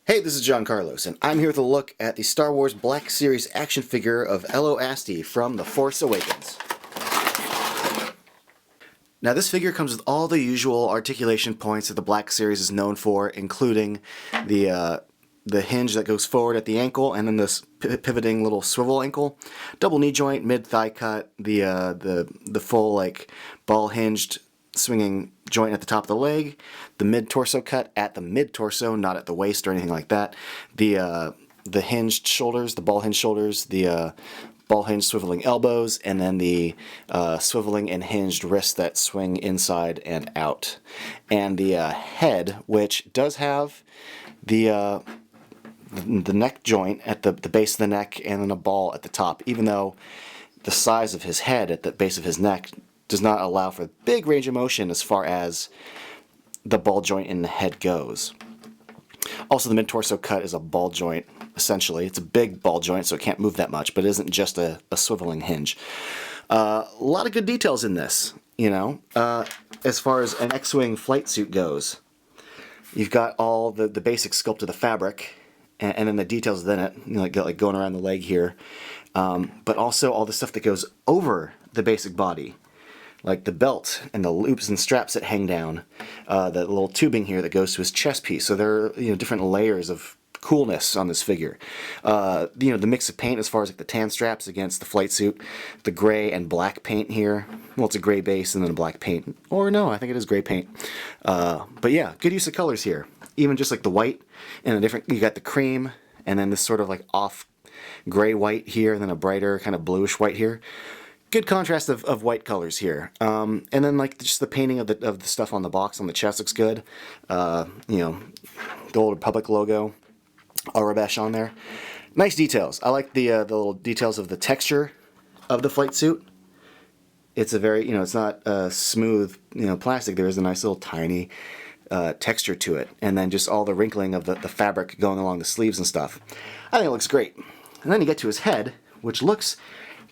Hey, this is John Carlos, and I'm here with a look at the Star Wars Black Series action figure of Ello Asty from The Force Awakens. Now, this figure comes with all the usual articulation points that the Black Series is known for, including the hinge that goes forward at the ankle, and then this pivoting little swivel ankle, double knee joint, mid thigh cut, the full like ball hinged swinging joint at the top of the leg, the mid torso cut at the mid torso, not at the waist or anything like that. The hinged shoulders, the ball hinged shoulders, the ball hinged swiveling elbows, and then the swiveling and hinged wrists that swing inside and out. And the head, which does have the neck joint at the base of the neck and then a ball at the top, even though the size of his head at the base of his neck does not allow for big range of motion as far as the ball joint in the head goes. Also, the mid-torso cut is a ball joint, essentially. It's a big ball joint, so it can't move that much, but it isn't just a swiveling hinge. A lot of good details in this, you know. As far as an Xwing flight suit goes, you've got all the basic sculpt of the fabric, and then the details within it, you know, like going around the leg here, but also all the stuff that goes over the basic body, like the belt and the loops and straps that hang down, the little tubing here that goes to his chest piece. So there are, you know, different layers of coolness on this figure. You know, the mix of paint as far as like the tan straps against the flight suit, the gray and black paint here. Well, it's a gray base and then a black paint. Or no, I think it is gray paint. But yeah, good use of colors here. Even just like the white and a different, you got the cream and then this sort of like off gray white here and then a brighter kind of bluish white here. Good contrast of white colors here. And then like just the painting of the stuff on the box on the chest looks good. You know, the Old Republic logo, Arabesh on there. Nice details. I like the little details of the texture of the flight suit. It's a very, you know, it's not smooth, you know, plastic. There is a nice little tiny texture to it. And then just all the wrinkling of the fabric going along the sleeves and stuff. I think it looks great. And then you get to his head, which looks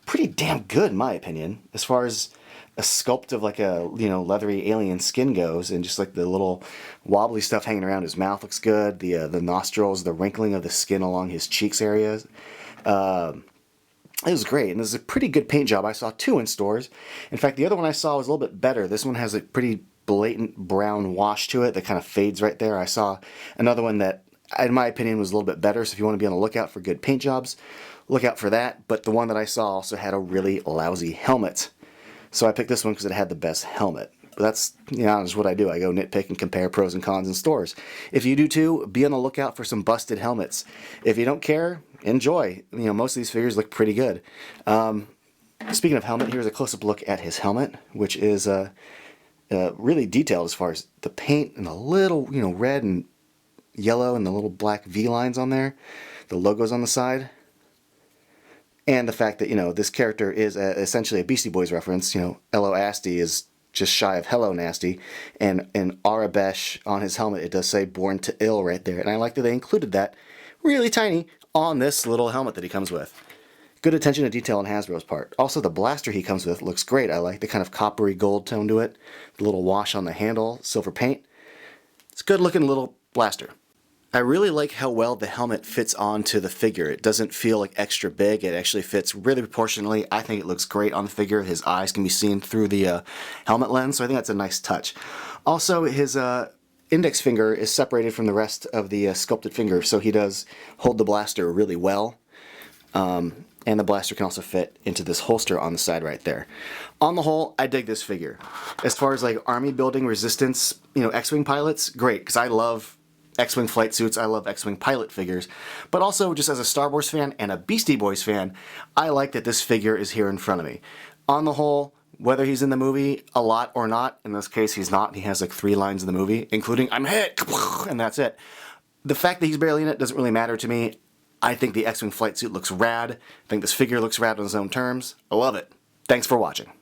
pretty damn good in my opinion, as far as a sculpt of like a, you know, leathery alien skin goes, and just like the little wobbly stuff hanging around his mouth looks good. The nostrils, the wrinkling of the skin along his cheeks areas. It was great, and this is a pretty good paint job. I saw two in stores. In fact, the other one I saw was a little bit better. This one has a pretty blatant brown wash to it that kind of fades right there. I saw another one that, in my opinion, was a little bit better, so if you want to be on the lookout for good paint jobs, look out for that. But the one that I saw also had a really lousy helmet. So I picked this one because it had the best helmet. But that's, you know, just what I do. I go nitpick and compare pros and cons in stores. If you do too, be on the lookout for some busted helmets. If you don't care, enjoy. You know, most of these figures look pretty good. Speaking of helmet, here's a close-up look at his helmet, which is really detailed as far as the paint and the little, you know, red and yellow and the little black V lines on there, the logos on the side. And the fact that, you know, this character is essentially a Beastie Boys reference. You know, Ello Asty is just shy of Hello Nasty. And in Arabesh on his helmet, it does say Born to Ill right there. And I like that they included that really tiny on this little helmet that he comes with. Good attention to detail on Hasbro's part. Also, the blaster he comes with looks great. I like the kind of coppery gold tone to it. The little wash on the handle, silver paint. It's a good looking little blaster. I really like how well the helmet fits onto the figure. It doesn't feel like extra big. It actually fits really proportionally. I think it looks great on the figure. His eyes can be seen through the helmet lens, so I think that's a nice touch. Also, his index finger is separated from the rest of the sculpted finger, so he does hold the blaster really well. And the blaster can also fit into this holster on the side right there. On the whole, I dig this figure. As far as like army building resistance, you know, X-Wing pilots, great, because I love X-Wing flight suits, I love X-Wing pilot figures, but also just as a Star Wars fan and a Beastie Boys fan, I like that this figure is here in front of me. On the whole, whether he's in the movie a lot or not, in this case he's not, he has like 3 lines in the movie, including "I'm hit," and that's it. The fact that he's barely in it doesn't really matter to me. I think the X-Wing flight suit looks rad. I think this figure looks rad on his own terms. I love it. Thanks for watching.